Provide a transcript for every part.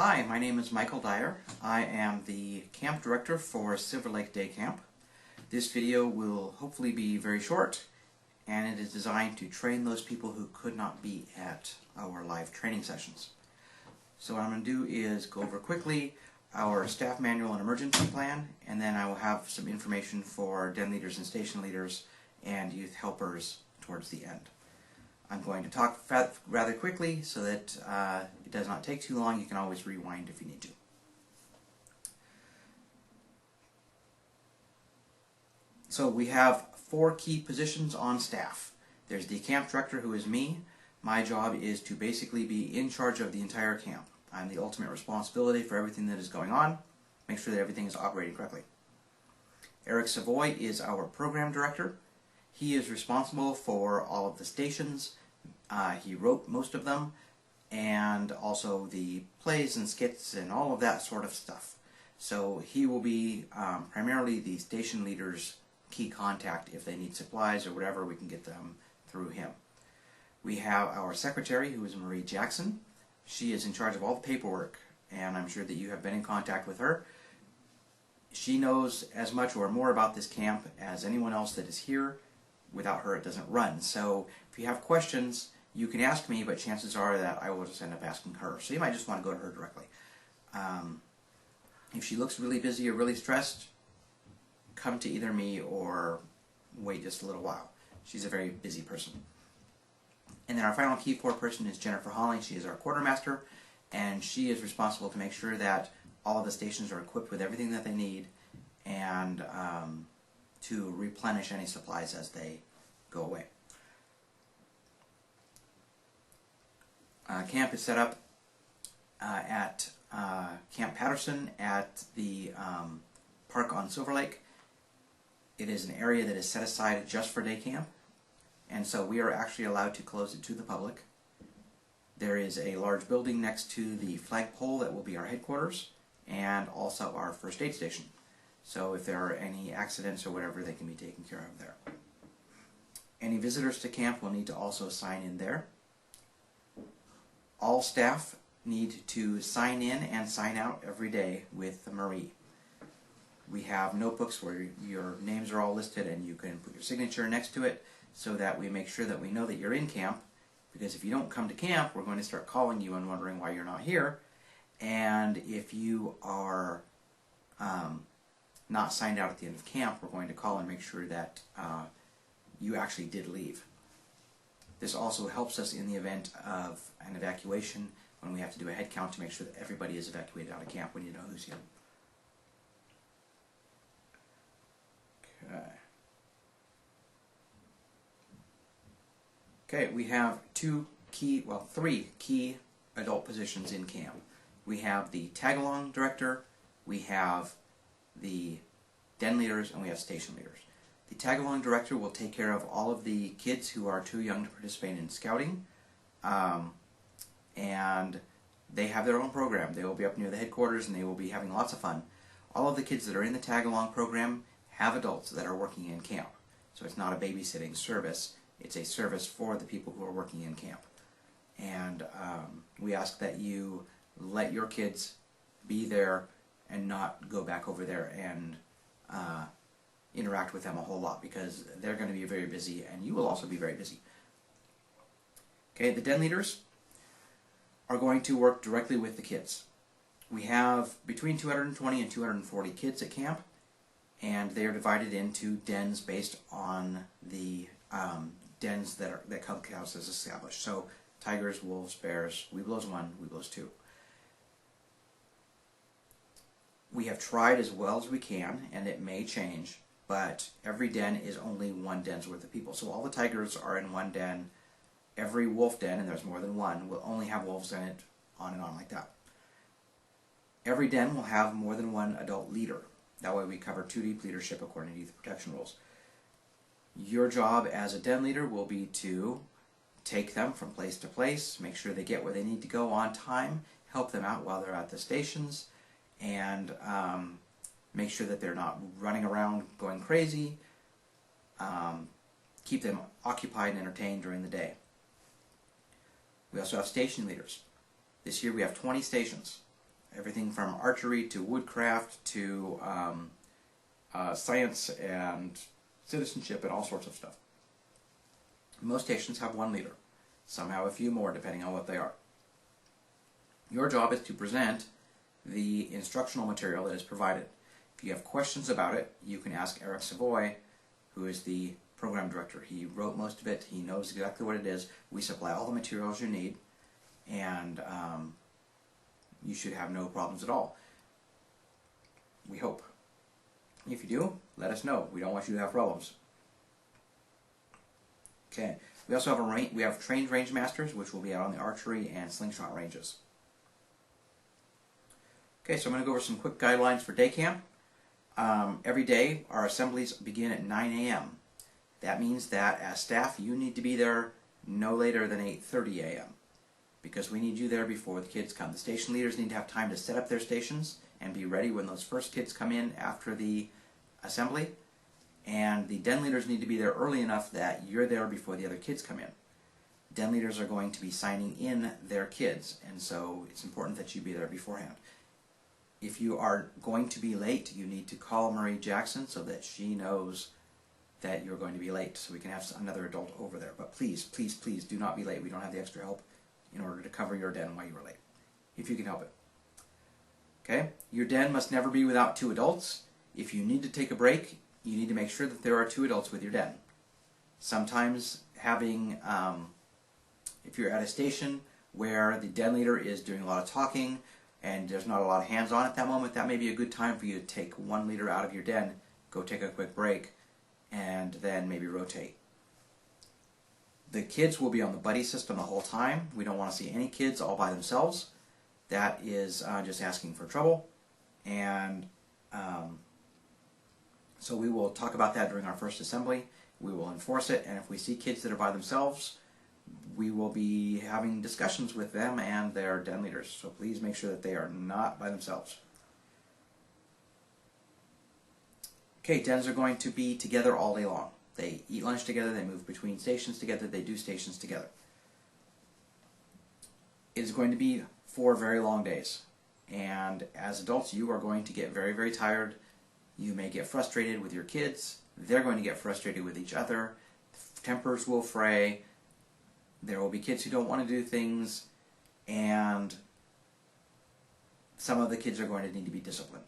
Hi, my name is Michael Dyer. I am the camp director for Silver Lake Day Camp. This video will hopefully be very short, and it is designed to train those people who could not be at our live training sessions. So what I'm going to do is go over quickly our staff manual and emergency plan, and then I will have some information for den leaders and station leaders and youth helpers towards the end. I'm going to talk rather quickly so that it does not take too long. You can always rewind if you need to. So we have 4 key positions on staff. There's the camp director, who is me. My job is to basically be in charge of the entire camp. I'm the ultimate responsibility for everything that is going on, make sure that everything is operating correctly. Eric Savoy is our program director. He is responsible for all of the stations. He wrote most of them, and also the plays and skits and all of that sort of stuff. So he will be primarily the station leader's key contact. If they need supplies or whatever, we can get them through him. We have our secretary, who is Marie Jackson. She is in charge of all the paperwork, and I'm sure that you have been in contact with her. She knows as much or more about this camp as anyone else that is here. Without her, it doesn't run. So if you have questions, you can ask me, but chances are that I will just end up asking her. So you might just want to go to her directly. If she looks really busy or really stressed, come to either me or wait just a little while. She's a very busy person. And then our final key 4 person is Jennifer Holling. She is our quartermaster, and she is responsible to make sure that all of the stations are equipped with everything that they need, and to replenish any supplies as they go away. Camp is set up at Camp Patterson at the park on Silver Lake. It is an area that is set aside just for day camp, and so we are actually allowed to close it to the public. There is a large building next to the flagpole that will be our headquarters, and also our first aid station. So if there are any accidents or whatever, they can be taken care of there. Any visitors to camp will need to also sign in there. All staff need to sign in and sign out every day with Marie. We have notebooks where your names are all listed, and you can put your signature next to it so that we make sure that we know that you're in camp, because if you don't come to camp, we're going to start calling you and wondering why you're not here. And if you are not signed out at the end of camp, we're going to call and make sure that you actually did leave. This also helps us in the event of an evacuation, when we have to do a head count to make sure that everybody is evacuated out of camp. We need to know who's here. Okay, we have 3 key adult positions in camp. We have the tag-along director, we have the den leaders, and we have station leaders. The tag-along director will take care of all of the kids who are too young to participate in scouting, and they have their own program. They will be up near the headquarters, and they will be having lots of fun. All of the kids that are in the tag-along program have adults that are working in camp. So it's not a babysitting service, it's a service for the people who are working in camp. And we ask that you let your kids be there and not go back over there and interact with them a whole lot, because they're going to be very busy, and you will also be very busy. Okay, the den leaders are going to work directly with the kids. We have between 220 and 240 kids at camp, and they are divided into dens based on the dens that Cub Scouts has established. So tigers, wolves, bears, Webelos 1, Webelos 2. We have tried as well as we can, and it may change, but every den is only 1 den's worth of people. So all the tigers are in 1 den. Every wolf den, and there's more than 1, will only have wolves in it, on and on like that. Every den will have more than 1 adult leader. That way we cover 2 deep leadership according to youth protection rules. Your job as a den leader will be to take them from place to place, make sure they get where they need to go on time, help them out while they're at the stations, and make sure that they're not running around going crazy, keep them occupied and entertained during the day. We also have station leaders. This year we have 20 stations. Everything from archery to woodcraft to science and citizenship and all sorts of stuff. Most stations have one leader. Some have a few more depending on what they are. Your job is to present the instructional material that is provided. If you have questions about it, you can ask Eric Savoy, who is the program director. He wrote most of it. He knows exactly what it is. We supply all the materials you need, and you should have no problems at all. We hope. If you do, let us know. We don't want you to have problems. Okay. We also have trained range masters, which will be out on the archery and slingshot ranges. Okay, so I'm going to go over some quick guidelines for day camp. Every day, our assemblies begin at 9 a.m. That means that as staff, you need to be there no later than 8:30 a.m. because we need you there before the kids come. The station leaders need to have time to set up their stations and be ready when those first kids come in after the assembly. And the den leaders need to be there early enough that you're there before the other kids come in. Den leaders are going to be signing in their kids, and so it's important that you be there beforehand. If you are going to be late, you need to call Marie Jackson so that she knows that you're going to be late, so we can have another adult over there. But please, please, please do not be late. We don't have the extra help in order to cover your den while you are late, if you can help it. Okay? Your den must never be without 2 adults. If you need to take a break, you need to make sure that there are 2 adults with your den. Sometimes having, if you're at a station where the den leader is doing a lot of talking and there's not a lot of hands on at that moment, that may be a good time for you to take 1 leader out of your den, go take a quick break, and then maybe rotate. The kids will be on the buddy system the whole time. We don't want to see any kids all by themselves. That is just asking for trouble. And so we will talk about that during our first assembly. We will enforce it, and if we see kids that are by themselves, we will be having discussions with them and their den leaders. So please make sure that they are not by themselves. Okay, dens are going to be together all day long. They eat lunch together, they move between stations together, they do stations together. It is going to be 4 very long days. And as adults, you are going to get very, very tired. You may get frustrated with your kids. They're going to get frustrated with each other. Tempers will fray. There will be kids who don't want to do things. And some of the kids are going to need to be disciplined.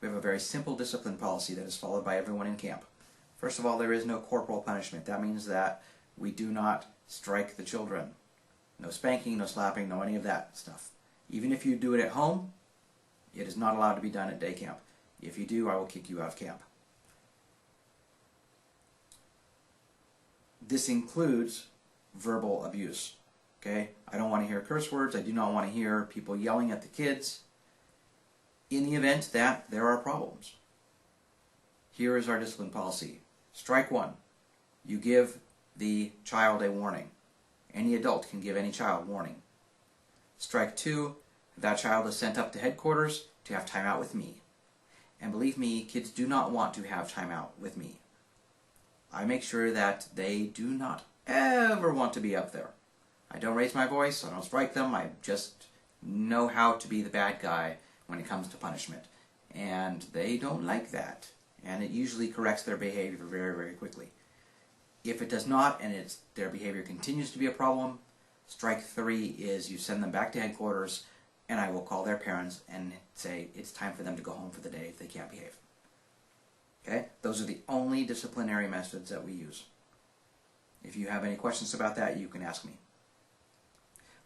We have a very simple discipline policy that is followed by everyone in camp. First of all, there is no corporal punishment. That means that we do not strike the children. No spanking, no slapping, no any of that stuff. Even if you do it at home, it is not allowed to be done at day camp. If you do, I will kick you out of camp. This includes verbal abuse. Okay? I don't want to hear curse words. I do not want to hear people yelling at the kids. In the event that there are problems, here is our discipline policy. Strike 1. You give the child a warning. Any adult can give any child warning. Strike 2. That child is sent up to headquarters to have time out with me. And believe me, kids do not want to have time out with me. I make sure that they do not ever want to be up there. I don't raise my voice, I don't strike them, I just know how to be the bad guy when it comes to punishment. And they don't like that. And it usually corrects their behavior very, very quickly. If it does not, and their behavior continues to be a problem, strike 3 is you send them back to headquarters, and I will call their parents and say it's time for them to go home for the day if they can't behave. Okay? Those are the only disciplinary methods that we use. If you have any questions about that, you can ask me.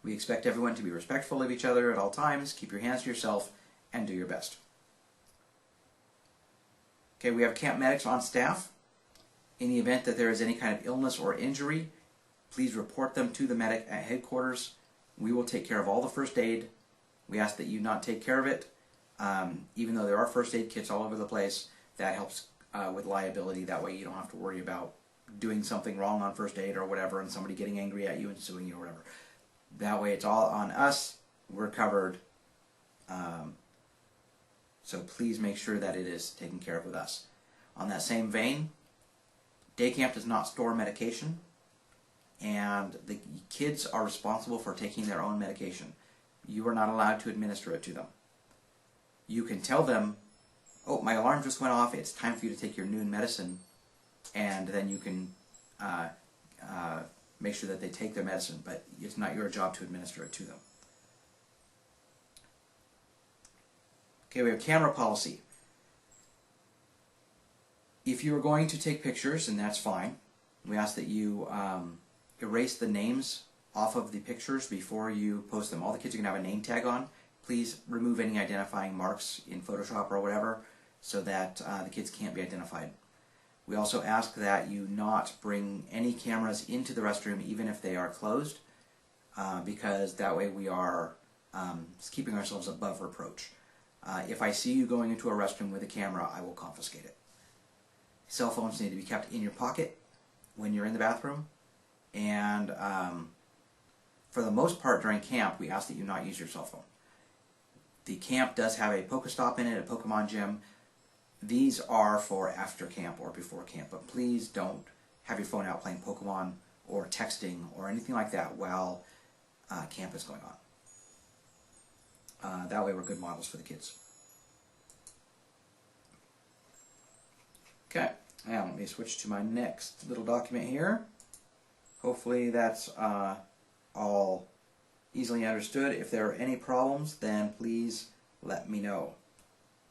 We expect everyone to be respectful of each other at all times, keep your hands to yourself, and do your best. Okay, we have camp medics on staff. In the event that there is any kind of illness or injury, please report them to the medic at headquarters. We will take care of all the first aid. We ask that you not take care of it. Even though there are first aid kits all over the place, that helps with liability. That way you don't have to worry about doing something wrong on first aid or whatever and somebody getting angry at you and suing you or whatever. That way it's all on us. We're covered. So please make sure that it is taken care of with us. On that same vein, day camp does not store medication, and the kids are responsible for taking their own medication. You are not allowed to administer it to them. you can tell them, oh, my alarm just went off, it's time for you to take your noon medicine, and then you can make sure that they take their medicine, but it's not your job to administer it to them. Okay, we have camera policy. If you are going to take pictures, and that's fine, we ask that you erase the names off of the pictures before you post them. All the kids are going to have a name tag on. Please remove any identifying marks in Photoshop or whatever so that the kids can't be identified. We also ask that you not bring any cameras into the restroom even if they are closed, because that way we are keeping ourselves above reproach. If I see you going into a restroom with a camera, I will confiscate it. Cell phones need to be kept in your pocket when you're in the bathroom, and for the most part during camp we ask that you not use your cell phone. The camp does have a Pokestop in it, a Pokemon gym. These are for after camp or before camp, but please don't have your phone out playing Pokemon or texting or anything like that while camp is going on. That way we're good models for the kids. Okay, now let me switch to my next little document here. Hopefully that's all easily understood. If there are any problems, then please let me know.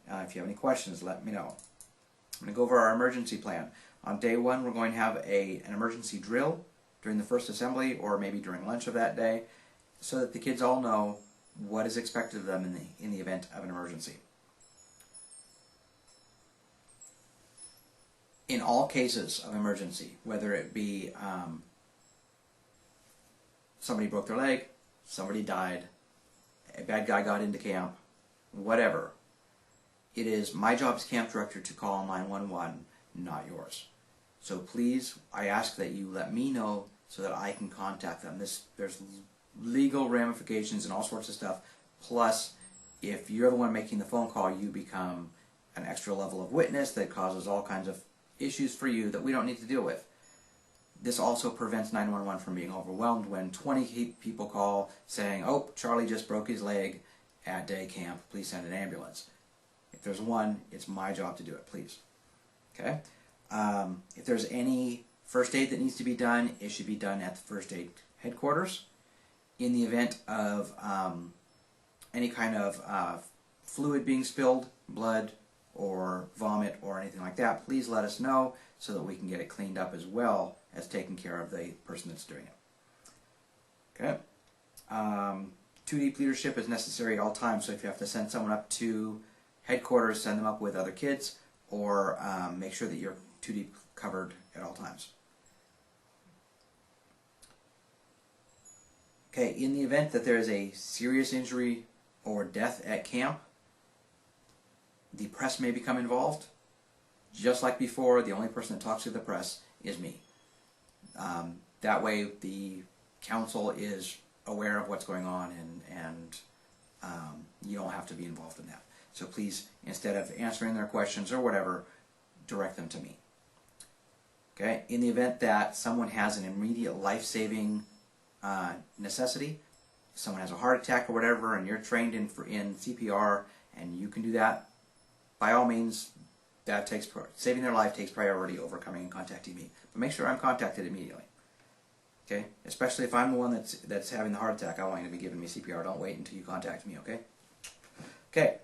If you have any questions, let me know. I'm going to go over our emergency plan. On day one, we're going to have an emergency drill during the first assembly, or maybe during lunch of that day, so that the kids all know what is expected of them in the event of an emergency. In all cases of emergency, whether it be somebody broke their leg, somebody died, a bad guy got into camp, whatever, it is my job as camp director to call 911, not yours. So please, I ask that you let me know so that I can contact them. There's legal ramifications and all sorts of stuff. Plus, if you're the one making the phone call, you become an extra level of witness that causes all kinds of issues for you that we don't need to deal with. This also prevents 911 from being overwhelmed when 20 people call saying, oh, Charlie just broke his leg at day camp, please send an ambulance. If there's one, it's my job to do it, please. Okay? If there's any first aid that needs to be done, it should be done at the first aid headquarters. In the event of any kind of fluid being spilled, blood or vomit or anything like that, please let us know so that we can get it cleaned up as well as taking care of the person that's doing it. Okay? 2-deep leadership is necessary at all times, so if you have to send someone up to headquarters, send them up with other kids, or make sure that you're 2-deep covered at all times. Okay, in the event that there is a serious injury or death at camp, the press may become involved. Just like before, the only person that talks to the press is me. That way the council is aware of what's going on, and you don't have to be involved in that. So please, instead of answering their questions or whatever, direct them to me. Okay? In the event that someone has an immediate life-saving necessity, if someone has a heart attack or whatever, and you're trained in CPR, and you can do that, by all means, that saving their life takes priority over coming and contacting me. But make sure I'm contacted immediately. Okay? Especially if I'm the one that's having the heart attack, I want you to be giving me CPR. Don't wait until you contact me, okay? Okay.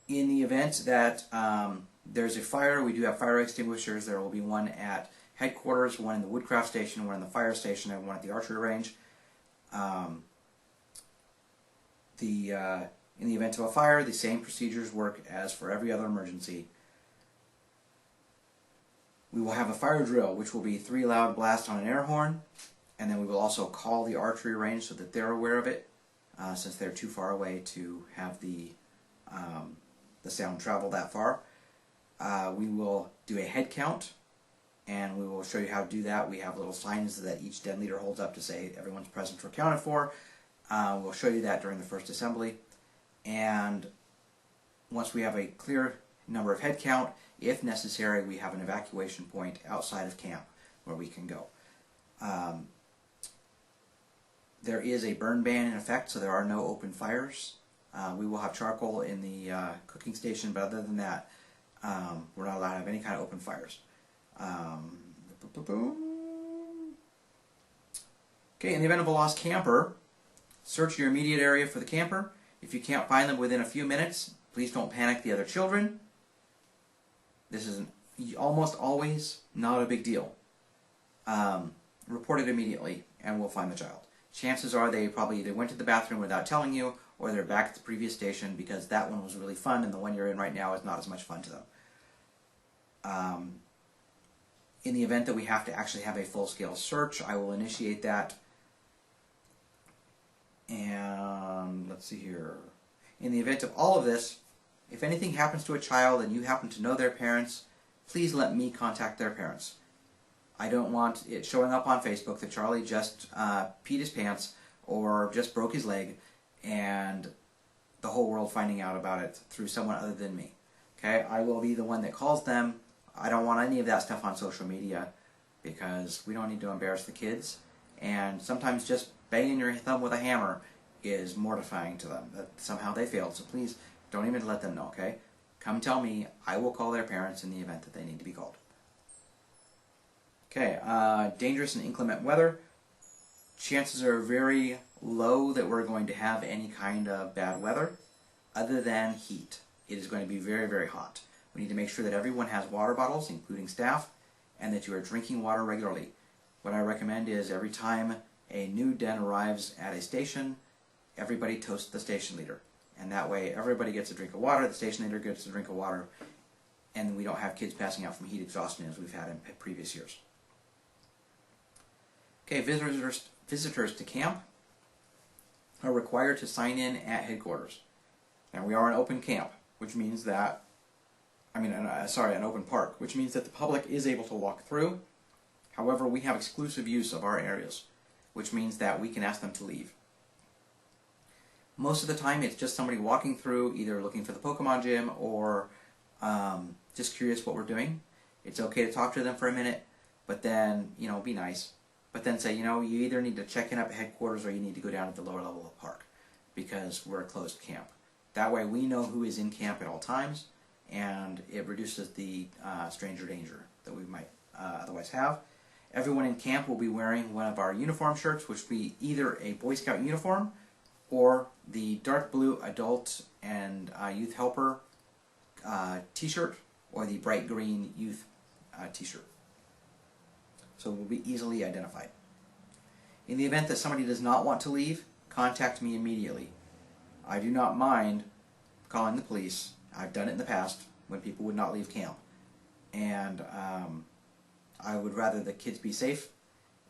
In the event that there's a fire, we do have fire extinguishers. There will be one at headquarters, one in the Woodcraft station, one in the fire station, and one at the archery range. In the event of a fire, the same procedures work as for every other emergency. We will have a fire drill, which will be 3 loud blasts on an air horn, and then we will also call the archery range so that they're aware of it, since they're too far away to have the sound travel that far. We will do a head count, and we will show you how to do that. We have little signs that each den leader holds up to say everyone's present or accounted for. We'll show you that during the first assembly. And once we have a clear number of head count, if necessary, we have an evacuation point outside of camp where we can go. There is a burn ban in effect, so there are no open fires. We will have charcoal in the cooking station, but other than that, we're not allowed to have any kind of open fires. Okay, in the event of a lost camper, search your immediate area for the camper. If you can't find them within a few minutes, please don't panic the other children. This is almost always not a big deal. Report it immediately and we'll find the child. Chances are they probably either went to the bathroom without telling you, or they're back at the previous station because that one was really fun and the one you're in right now is not as much fun to them. In the event that we have to actually have a full-scale search, I will initiate that. And let's see here. In the event of all of this, if anything happens to a child and you happen to know their parents, please let me contact their parents. I don't want it showing up on Facebook that Charlie just peed his pants or just broke his leg and the whole world finding out about it through someone other than me. Okay, I will be the one that calls them. I don't want any of that stuff on social media because we don't need to embarrass the kids. And sometimes just banging your thumb with a hammer is mortifying to them, that somehow they failed. So please don't even let them know, okay? Come tell me. I will call their parents in the event that they need to be called. Okay, dangerous and inclement weather. Chances are very low that we're going to have any kind of bad weather other than heat. It is going to be very, very hot. We need to make sure that everyone has water bottles, including staff, and that you are drinking water regularly. What I recommend is every time a new den arrives at a station, everybody toasts the station leader. And that way everybody gets a drink of water, the station leader gets a drink of water, and we don't have kids passing out from heat exhaustion as we've had in previous years. Okay, visitors to camp are required to sign in at headquarters. Now we are an open camp, which means that, an open park, which means that the public is able to walk through. However, we have exclusive use of our areas, which means that we can ask them to leave. Most of the time it's just somebody walking through, either looking for the Pokemon gym or just curious what we're doing. It's okay to talk to them for a minute, but then, be nice. But then say, you either need to check in up at headquarters or you need to go down to the lower level of the park because we're a closed camp. That way we know who is in camp at all times, and it reduces the stranger danger that we might otherwise have. Everyone in camp will be wearing one of our uniform shirts, which will be either a Boy Scout uniform or the dark blue adult and youth helper t-shirt, or the bright green youth t-shirt. So it will be easily identified. In the event that somebody does not want to leave, contact me immediately. I do not mind calling the police. I've done it in the past when people would not leave camp. And I would rather the kids be safe.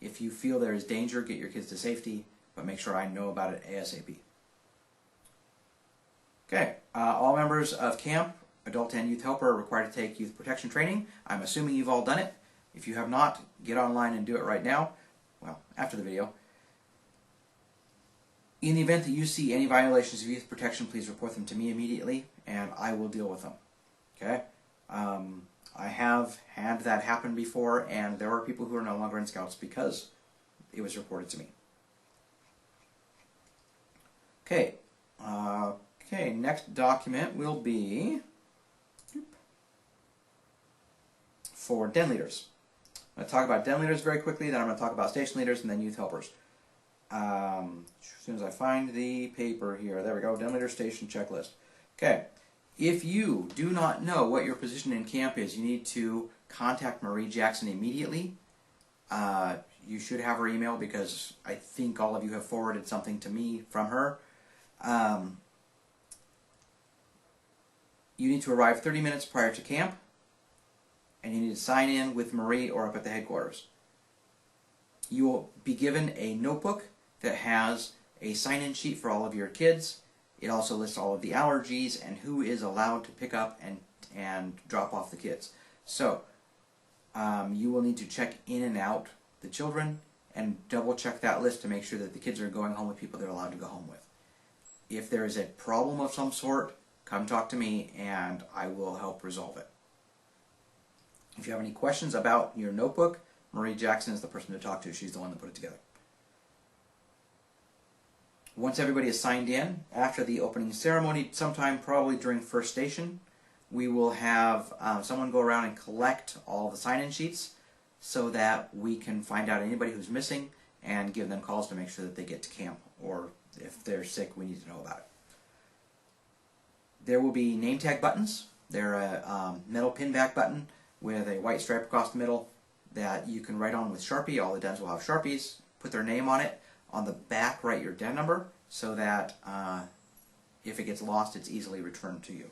If you feel there is danger, get your kids to safety, but make sure I know about it ASAP. Okay, all members of camp, adult and youth helper, are required to take youth protection training. I'm assuming you've all done it. If you have not, get online and do it right now. Well, after the video. In the event that you see any violations of youth protection, please report them to me immediately, and I will deal with them. Okay? I have had that happen before, and there are people who are no longer in Scouts because it was reported to me. Okay. Next document will be for den leaders. I'm going to talk about den leaders very quickly, then I'm going to talk about station leaders, and then youth helpers. As soon as I find the paper here, there we go, den leader station checklist. Okay, if you do not know what your position in camp is, you need to contact Marie Jackson immediately. You should have her email because I think all of you have forwarded something to me from her. You need to arrive 30 minutes prior to camp, and you need to sign in with Marie or up at the headquarters. You will be given a notebook that has a sign-in sheet for all of your kids. It also lists all of the allergies and who is allowed to pick up and drop off the kids. So you will need to check in and out the children and double check that list to make sure that the kids are going home with people they're allowed to go home with. If there is a problem of some sort, come talk to me and I will help resolve it. If you have any questions about your notebook, Marie Jackson is the person to talk to. She's the one that put it together. Once everybody is signed in, after the opening ceremony, sometime probably during first station, we will have someone go around and collect all the sign-in sheets so that we can find out anybody who's missing and give them calls to make sure that they get to camp, or if they're sick, we need to know about it. There will be name tag buttons. They're a metal pin back button with a white stripe across the middle that you can write on with Sharpie. All the dens will have Sharpies. Put their name on it. On the back, write your den number so that if it gets lost, it's easily returned to you.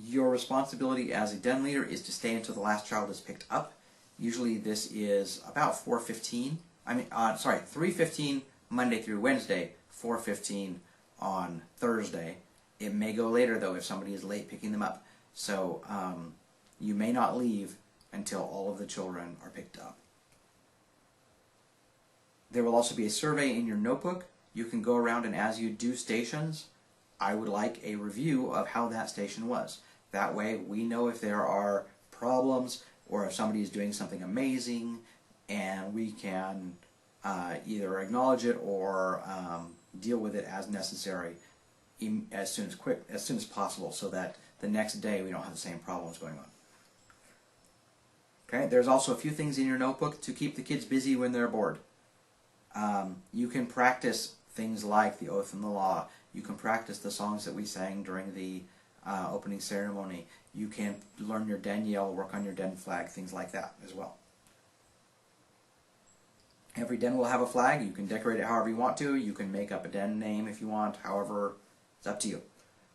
Your responsibility as a den leader is to stay until the last child is picked up. Usually this is about 4:15. 3:15 Monday through Wednesday, 4:15 on Thursday. It may go later though if somebody is late picking them up. So you may not leave until all of the children are picked up. There will also be a survey in your notebook. You can go around, and as you do stations, I would like a review of how that station was. That way we know if there are problems or if somebody is doing something amazing, and we can either acknowledge it or deal with it as necessary as soon as possible, so that the next day we don't have the same problems going on. Okay, there's also a few things in your notebook to keep the kids busy when they're bored. You can practice things like the oath and the law. You can practice the songs that we sang during the opening ceremony. You can learn your den yell, work on your den flag, things like that as well. Every den will have a flag. You can decorate it however you want to. You can make up a den name if you want. However, it's up to you.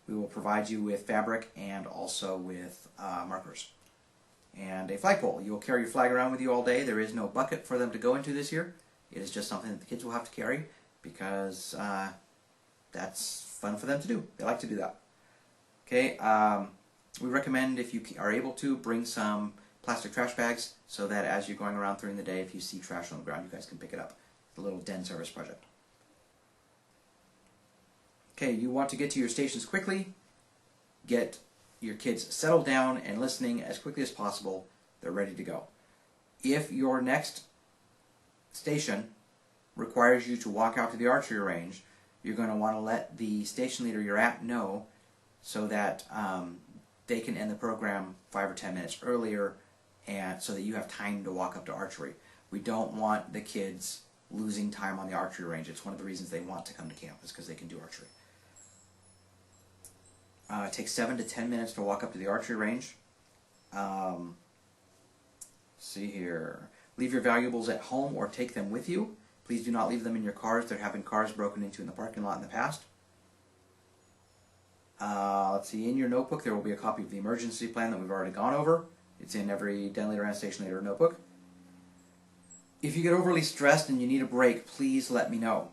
We will provide you with fabric and also with markers. And a flagpole. You will carry your flag around with you all day. There is no bucket for them to go into this year. It is just something that the kids will have to carry because that's fun for them to do. They like to do that. Okay, we recommend, if you are able to, bring some plastic trash bags so that as you're going around during the day, if you see trash on the ground, you guys can pick it up. The little den service project. Okay, you want to get to your stations quickly. Get your kids settled down and listening as quickly as possible. They're ready to go. If your next station requires you to walk out to the archery range, you're going to want to let the station leader you're at know so that they can end the program 5 or 10 minutes earlier, and so that you have time to walk up to archery. We don't want the kids losing time on the archery range. It's one of the reasons they want to come to camp, is because they can do archery. It takes 7 to 10 minutes to walk up to the archery range. See here. Leave your valuables at home or take them with you. Please do not leave them in your cars. There have been cars broken into in the parking lot in the past. Let's see, in your notebook there will be a copy of the emergency plan that we've already gone over. It's in every den leader and station leader notebook. If you get overly stressed and you need a break, please let me know.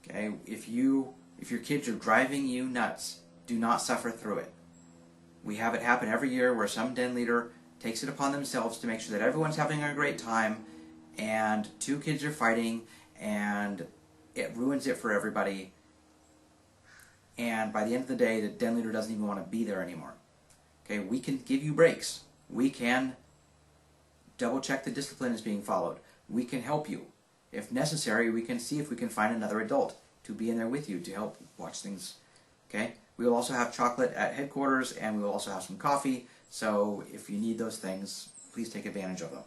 Okay? If your kids are driving you nuts, do not suffer through it. We have it happen every year where some den leader takes it upon themselves to make sure that everyone's having a great time, and 2 kids are fighting, and it ruins it for everybody. And by the end of the day, the den leader doesn't even want to be there anymore. Okay, we can give you breaks. We can double check the discipline is being followed. We can help you. If necessary, we can see if we can find another adult to be in there with you to help watch things. Okay, we will also have chocolate at headquarters, and we will also have some coffee. So if you need those things, please take advantage of them.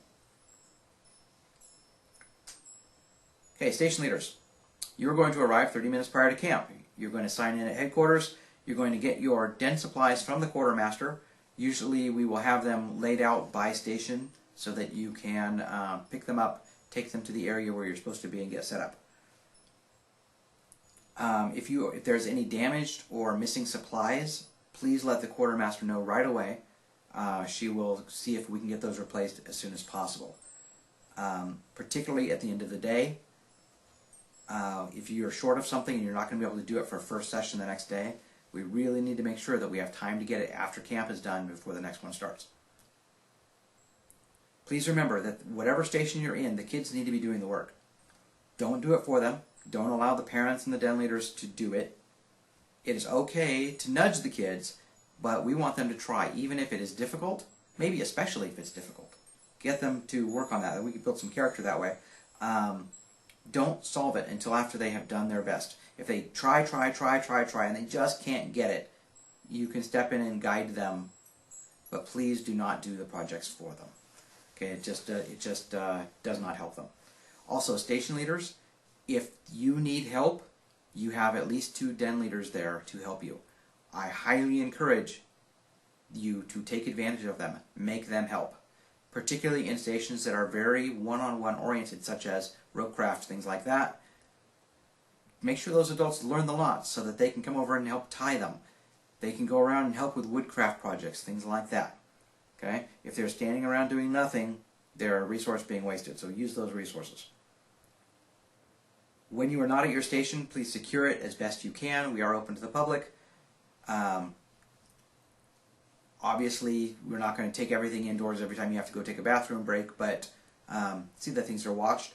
Okay, station leaders. You're going to arrive 30 minutes prior to camp. You're going to sign in at headquarters. You're going to get your den supplies from the quartermaster. Usually we will have them laid out by station so that you can pick them up, take them to the area where you're supposed to be, and get set up. If there's any damaged or missing supplies, please let the quartermaster know right away. She will see if we can get those replaced as soon as possible. Particularly at the end of the day, if you're short of something and you're not going to be able to do it for a first session the next day, we really need to make sure that we have time to get it after camp is done before the next one starts. Please remember that whatever station you're in, the kids need to be doing the work. Don't do it for them. Don't allow the parents and the den leaders to do it. It is okay to nudge the kids, but we want them to try, even if it is difficult, maybe especially if it's difficult. Get them to work on that, and we can build some character that way. don't solve it until after they have done their best. If they try, and they just can't get it, you can step in and guide them, but please do not do the projects for them. Okay, it just does not help them. Also, station leaders, if you need help, you have at least 2 den leaders there to help you. I highly encourage you to take advantage of them, make them help, particularly in stations that are very one-on-one oriented, such as ropecraft, things like that. Make sure those adults learn the lots so that they can come over and help tie them. They can go around and help with woodcraft projects, things like that. Okay? If they're standing around doing nothing, they're a resource being wasted, so use those resources. When you are not at your station, please secure it as best you can. We are open to the public. Obviously, we're not going to take everything indoors every time you have to go take a bathroom break, but see that things are watched.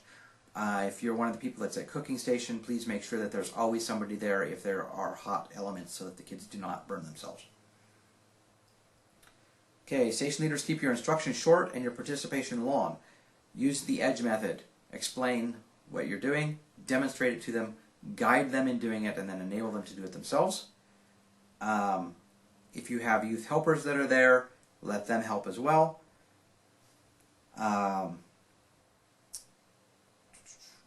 If you're one of the people that's at cooking station, please make sure that there's always somebody there if there are hot elements so that the kids do not burn themselves. Okay, station leaders, keep your instructions short and your participation long. Use the EDGE method. Explain what you're doing, demonstrate it to them, guide them in doing it, and then enable them to do it themselves. If you have youth helpers that are there, let them help as well.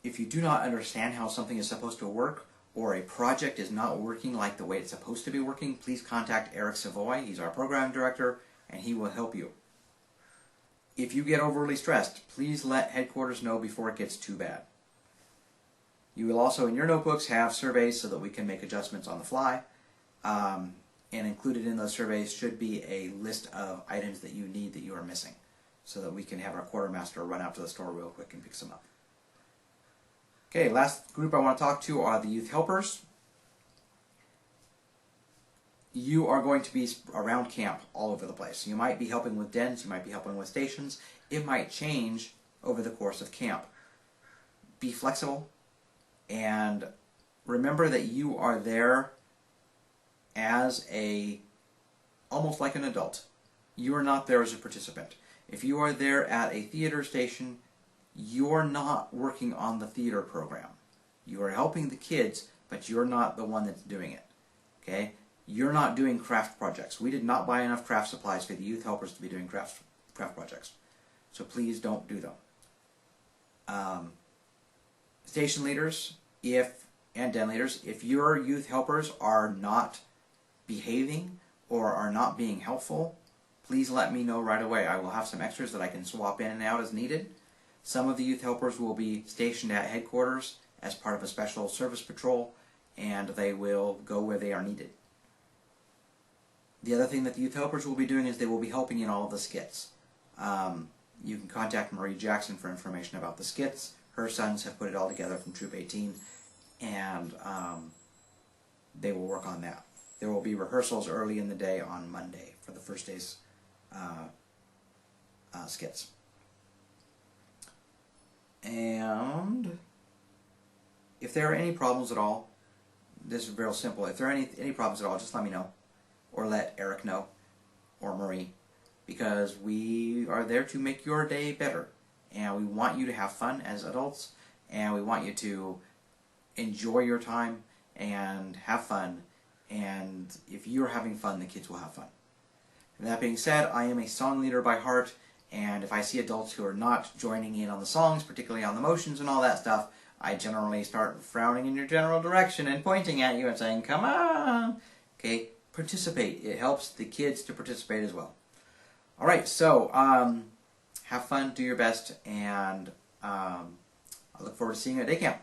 If you do not understand how something is supposed to work, or a project is not working like the way it's supposed to be working, please contact Eric Savoy. He's our program director, and he will help you. If you get overly stressed, please let headquarters know before it gets too bad. You will also, in your notebooks, have surveys so that we can make adjustments on the fly. And included in those surveys should be a list of items that you need that you are missing, so that we can have our quartermaster run out to the store real quick and pick some up. Okay, last group I want to talk to are the youth helpers. You are going to be around camp all over the place. You might be helping with dens, you might be helping with stations. It might change over the course of camp. Be flexible, and remember that you are there as almost like an adult. You are not there as a participant. If you are there at a theater station, you're not working on the theater program. You are helping the kids, but you're not the one that's doing it. Okay? You're not doing craft projects. We did not buy enough craft supplies for the youth helpers to be doing craft projects. So please don't do them. Station leaders, and den leaders, if your youth helpers are not behaving or are not being helpful, please let me know right away. I will have some extras that I can swap in and out as needed. Some of the youth helpers will be stationed at headquarters as part of a special service patrol, and they will go where they are needed. The other thing that the youth helpers will be doing is they will be helping in all of the skits. You can contact Marie Jackson for information about the skits. Her sons have put it all together from Troop 18, and they will work on that. There will be rehearsals early in the day on Monday for the first day's skits. And if there are any problems at all, this is real simple. If there are any problems at all, just let me know, or let Eric know, or Marie, because we are there to make your day better. And we want you to have fun as adults, and we want you to enjoy your time and have fun. And if you're having fun, the kids will have fun. And that being said, I am a song leader by heart, and if I see adults who are not joining in on the songs, particularly on the motions and all that stuff, I generally start frowning in your general direction and pointing at you and saying, come on! Okay, participate. It helps the kids to participate as well. Alright, so have fun, do your best, and I look forward to seeing you at day camp.